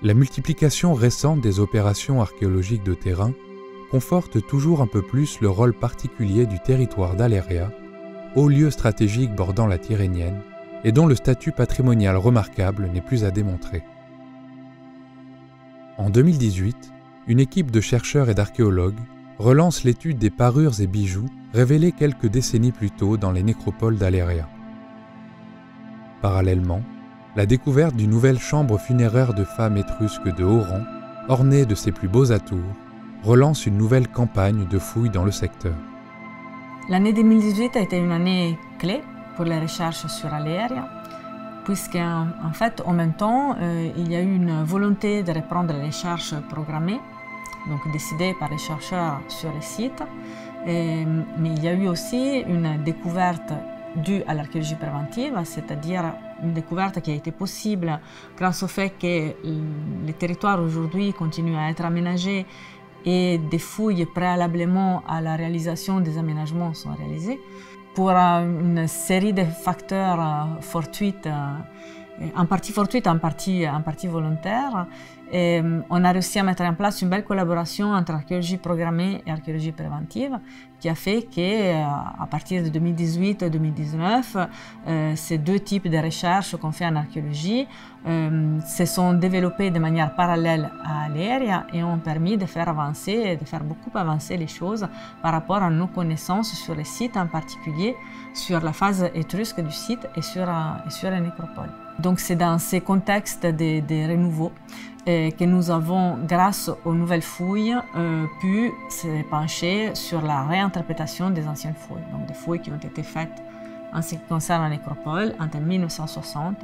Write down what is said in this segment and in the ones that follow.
La multiplication récente des opérations archéologiques de terrain conforte toujours un peu plus le rôle particulier du territoire d'Aléria, haut lieu stratégique bordant la Tyrrhénienne et dont le statut patrimonial remarquable n'est plus à démontrer. En 2018, une équipe de chercheurs et d'archéologues relance l'étude des parures et bijoux révélés quelques décennies plus tôt dans les nécropoles d'Aléria. Parallèlement, la découverte d'une nouvelle chambre funéraire de femmes étrusques de haut rang, ornée de ses plus beaux atours, relance une nouvelle campagne de fouilles dans le secteur. L'année 2018 a été une année clé pour les recherches sur Aléria, puisqu'en fait, en même temps, il y a eu une volonté de reprendre les recherches programmées, donc décidées par les chercheurs sur le site, mais il y a eu aussi une découverte due à l'archéologie préventive, c'est-à-dire une découverte qui a été possible grâce au fait que les territoires aujourd'hui continuent à être aménagés et des fouilles préalablement à la réalisation des aménagements sont réalisées. Pour une série de facteurs fortuits, en partie fortuits, en partie volontaires, et on a réussi à mettre en place une belle collaboration entre archéologie programmée et archéologie préventive qui a fait qu'à partir de 2018-2019, ces deux types de recherches qu'on fait en archéologie se sont développés de manière parallèle à Aléria et ont permis de faire beaucoup avancer les choses par rapport à nos connaissances sur le site, en particulier sur la phase étrusque du site et sur la nécropole. Donc c'est dans ces contextes de renouveau que nous avons, grâce aux nouvelles fouilles, pu se pencher sur la réinterprétation des anciennes fouilles, donc des fouilles qui ont été faites en ce qui concerne la nécropole entre 1960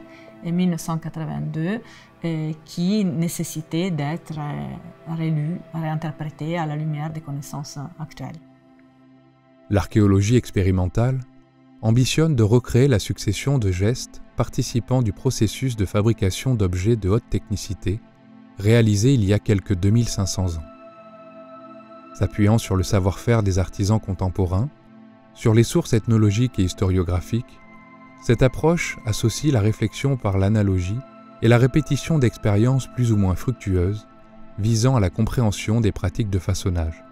et 1982, qui nécessitaient d'être relues, réinterprétées à la lumière des connaissances actuelles. L'archéologie expérimentale ambitionne de recréer la succession de gestes participant du processus de fabrication d'objets de haute technicité réalisé il y a quelques 2500 ans. S'appuyant sur le savoir-faire des artisans contemporains, sur les sources ethnologiques et historiographiques, cette approche associe la réflexion par l'analogie et la répétition d'expériences plus ou moins fructueuses visant à la compréhension des pratiques de façonnage.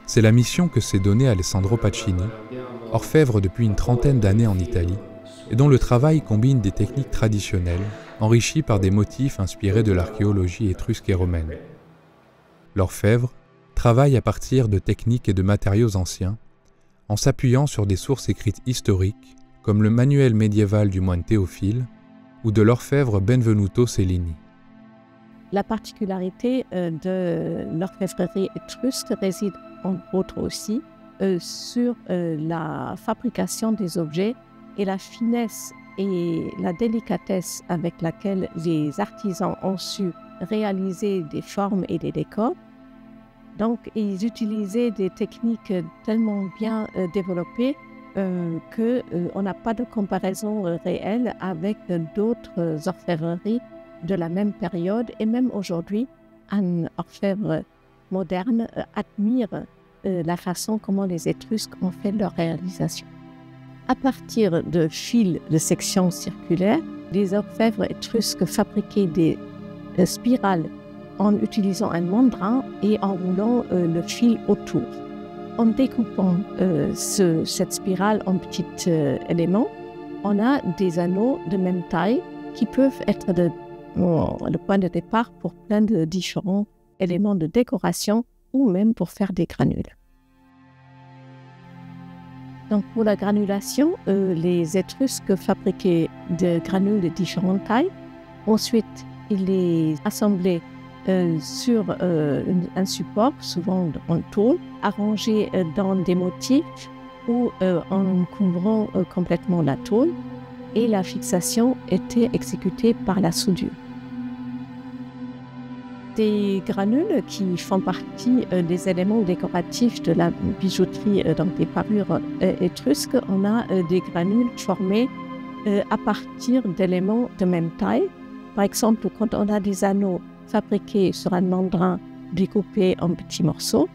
C'est la mission que s'est donnée Alessandro Pacini, orfèvre depuis une trentaine d'années en Italie, et dont le travail combine des techniques traditionnelles enrichies par des motifs inspirés de l'archéologie étrusque et romaine. L'orfèvre travaille à partir de techniques et de matériaux anciens, en s'appuyant sur des sources écrites historiques comme le manuel médiéval du moine Théophile ou de l'orfèvre Benvenuto Cellini. La particularité de l'orfèvrerie étrusque réside entre autres aussi sur la fabrication des objets et la finesse et la délicatesse avec laquelle les artisans ont su réaliser des formes et des décors. Donc, ils utilisaient des techniques tellement bien développées qu'on n'a pas de comparaison réelle avec d'autres orfèvreries de la même période. Et même aujourd'hui, un orfèvre moderne admire la façon comment les Étrusques ont fait leur réalisation. À partir de fils de section circulaire, les orfèvres étrusques fabriquaient des spirales en utilisant un mandrin et en roulant le fil autour. En découpant cette spirale en petits éléments, on a des anneaux de même taille qui peuvent être le point de départ pour plein de différents éléments de décoration ou même pour faire des granules. Donc pour la granulation, les Étrusques fabriquaient des granules de différentes tailles. Ensuite, ils les assemblaient sur un support, souvent en tôle, arrangé dans des motifs ou en couvrant complètement la tôle. Et la fixation était exécutée par la soudure. Des granules qui font partie des éléments décoratifs de la bijouterie, donc des parures étrusques. On a des granules formées à partir d'éléments de même taille. Par exemple, quand on a des anneaux fabriqués sur un mandrin découpé en petits morceaux,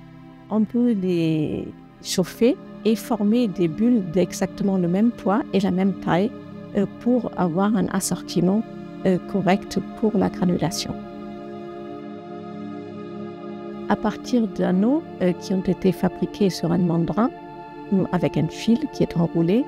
on peut les chauffer et former des bulles d'exactement le même poids et la même taille pour avoir un assortiment correcte pour la granulation. À partir d'anneaux qui ont été fabriqués sur un mandrin avec un fil qui est enroulé,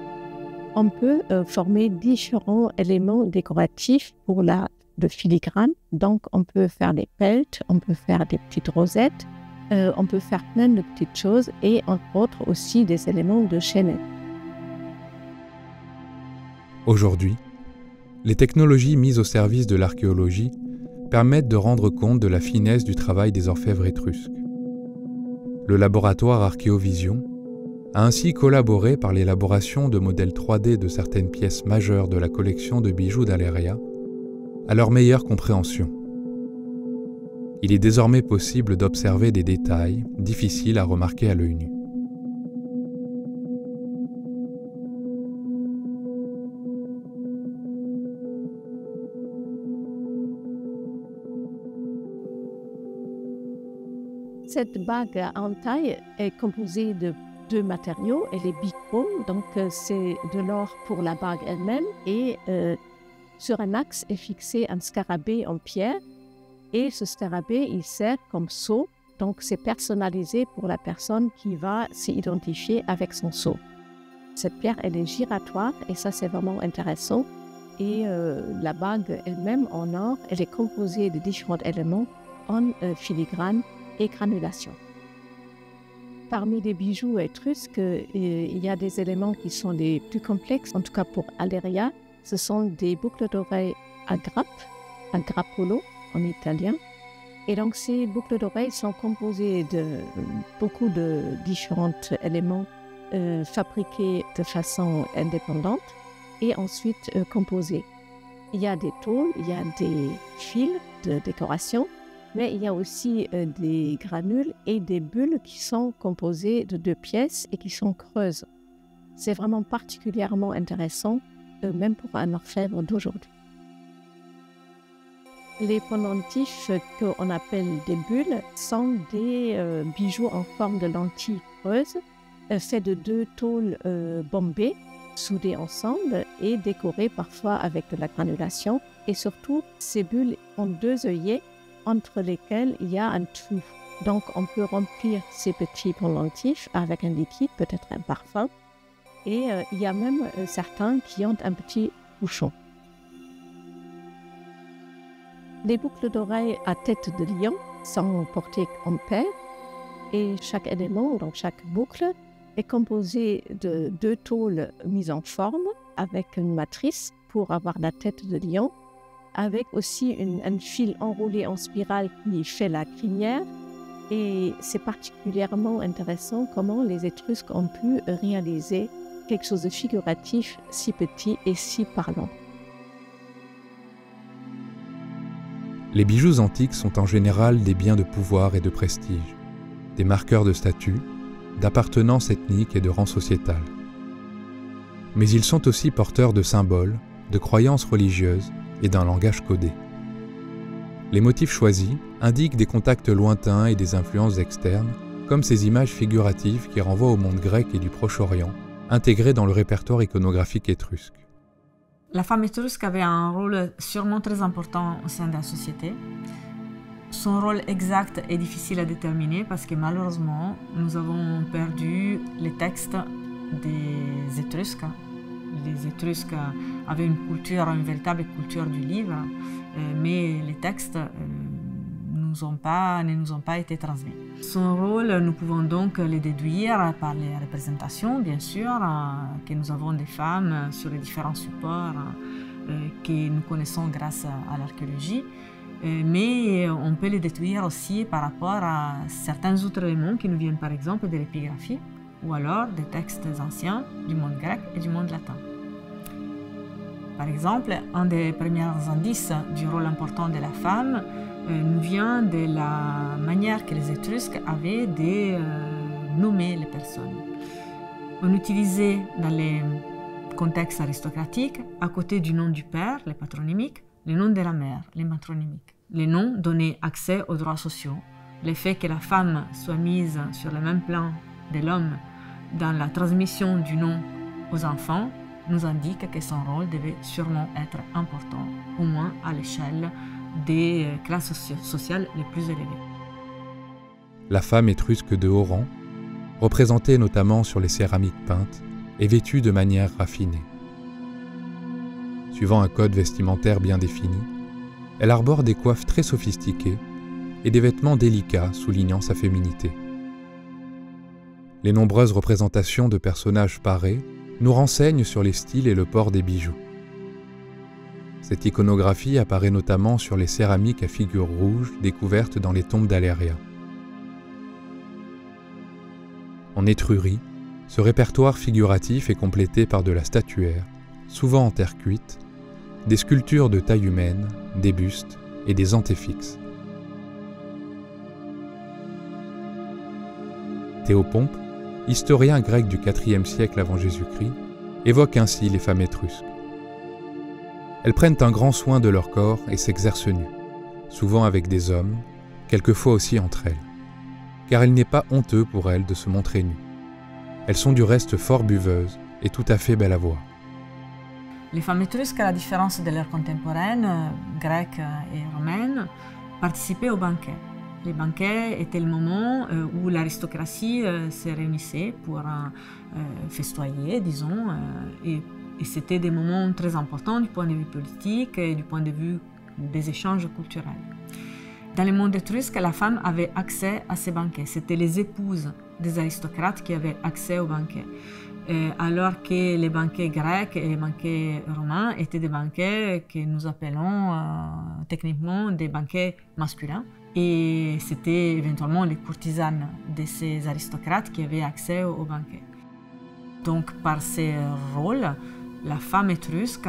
on peut former différents éléments décoratifs pour le filigrane. Donc, on peut faire des pelts, on peut faire des petites rosettes, on peut faire plein de petites choses et entre autres aussi des éléments de chaînette. Aujourd'hui, les technologies mises au service de l'archéologie permettent de rendre compte de la finesse du travail des orfèvres étrusques. Le laboratoire Archéovision a ainsi collaboré par l'élaboration de modèles 3D de certaines pièces majeures de la collection de bijoux d'Aleria à leur meilleure compréhension. Il est désormais possible d'observer des détails difficiles à remarquer à l'œil nu. Cette bague en taille est composée de deux matériaux. Elle est bichrome, donc c'est de l'or pour la bague elle-même et sur un axe est fixé un scarabée en pierre et ce scarabée il sert comme sceau, donc c'est personnalisé pour la personne qui va s'identifier avec son sceau. Cette pierre elle est giratoire et ça c'est vraiment intéressant et la bague elle-même en or elle est composée de différents éléments en filigrane et granulation. Parmi les bijoux étrusques, il y a des éléments qui sont les plus complexes, en tout cas pour Aleria, ce sont des boucles d'oreilles à grappe, à grappolo en italien. Et donc ces boucles d'oreilles sont composées de beaucoup de différents éléments fabriqués de façon indépendante et ensuite composés. Il y a des tôles, il y a des fils de décoration, mais il y a aussi des granules et des bulles qui sont composées de deux pièces et qui sont creuses. C'est vraiment particulièrement intéressant, même pour un orfèvre d'aujourd'hui. Les pendentifs qu'on appelle des bulles sont des bijoux en forme de lentilles creuses, faits de deux tôles bombées, soudées ensemble et décorées parfois avec de la granulation. Et surtout, ces bulles ont deux œillets entre lesquels il y a un trou. Donc, on peut remplir ces petits pendentifs avec un liquide, peut-être un parfum. Et il y a même certains qui ont un petit bouchon. Les boucles d'oreilles à tête de lion sont portées en paire et chaque élément, donc chaque boucle, est composé de deux tôles mises en forme avec une matrice pour avoir la tête de lion, avec aussi un fil enroulé en spirale qui fait la crinière. Et c'est particulièrement intéressant comment les Étrusques ont pu réaliser quelque chose de figuratif, si petit et si parlant. Les bijoux antiques sont en général des biens de pouvoir et de prestige, des marqueurs de statut, d'appartenance ethnique et de rang sociétal. Mais ils sont aussi porteurs de symboles, de croyances religieuses et d'un langage codé. Les motifs choisis indiquent des contacts lointains et des influences externes, comme ces images figuratives qui renvoient au monde grec et du Proche-Orient, intégrées dans le répertoire iconographique étrusque. La femme étrusque avait un rôle sûrement très important au sein de la société. Son rôle exact est difficile à déterminer parce que malheureusement, nous avons perdu les textes des Étrusques. Les Étrusques avaient une véritable culture du livre, mais les textes ne nous ont pas été transmis. Son rôle, nous pouvons donc le déduire par les représentations, bien sûr, que nous avons des femmes sur les différents supports que nous connaissons grâce à l'archéologie, mais on peut les déduire aussi par rapport à certains autres éléments qui nous viennent par exemple de l'épigraphie ou alors des textes anciens du monde grec et du monde latin. Par exemple, un des premiers indices du rôle important de la femme nous vient de la manière que les Étrusques avaient de nommer les personnes. On utilisait dans les contextes aristocratiques, à côté du nom du père, les patronymiques, le nom de la mère, les matronymiques. Les noms donnaient accès aux droits sociaux. Le fait que la femme soit mise sur le même plan de l'homme dans la transmission du nom aux enfants nous indique que son rôle devait sûrement être important, au moins à l'échelle des classes sociales les plus élevées. La femme étrusque de haut rang, représentée notamment sur les céramiques peintes, est vêtue de manière raffinée. Suivant un code vestimentaire bien défini, elle arbore des coiffes très sophistiquées et des vêtements délicats soulignant sa féminité. Les nombreuses représentations de personnages parés nous renseignent sur les styles et le port des bijoux. Cette iconographie apparaît notamment sur les céramiques à figures rouges découvertes dans les tombes d'Aléria. En Étrurie, ce répertoire figuratif est complété par de la statuaire, souvent en terre cuite, des sculptures de taille humaine, des bustes et des antéfixes. Théopompe, historien grec du IVe siècle avant Jésus-Christ, évoque ainsi les femmes étrusques. Elles prennent un grand soin de leur corps et s'exercent nues, souvent avec des hommes, quelquefois aussi entre elles, car il n'est pas honteux pour elles de se montrer nues. Elles sont du reste fort buveuses et tout à fait belles à voir. Les femmes étrusques, à la différence de leurs contemporaines, grecques et romaines, participaient aux banquets. Les banquets étaient le moment où l'aristocratie se réunissait pour festoyer, disons, et c'était des moments très importants du point de vue politique et du point de vue des échanges culturels. Dans le monde étrusque, la femme avait accès à ces banquets. C'était les épouses des aristocrates qui avaient accès aux banquets. Alors que les banquets grecs et les banquets romains étaient des banquets que nous appelons techniquement des banquets masculins. Et c'était éventuellement les courtisanes de ces aristocrates qui avaient accès aux banquets. Donc par ces rôles, la femme étrusque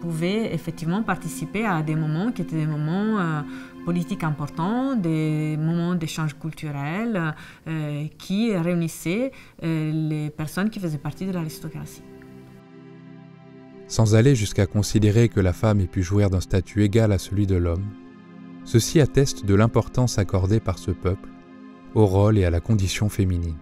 pouvait effectivement participer à des moments qui étaient des moments politiques importants, des moments d'échange culturel qui réunissaient les personnes qui faisaient partie de l'aristocratie. Sans aller jusqu'à considérer que la femme ait pu jouir d'un statut égal à celui de l'homme, ceci atteste de l'importance accordée par ce peuple au rôle et à la condition féminine.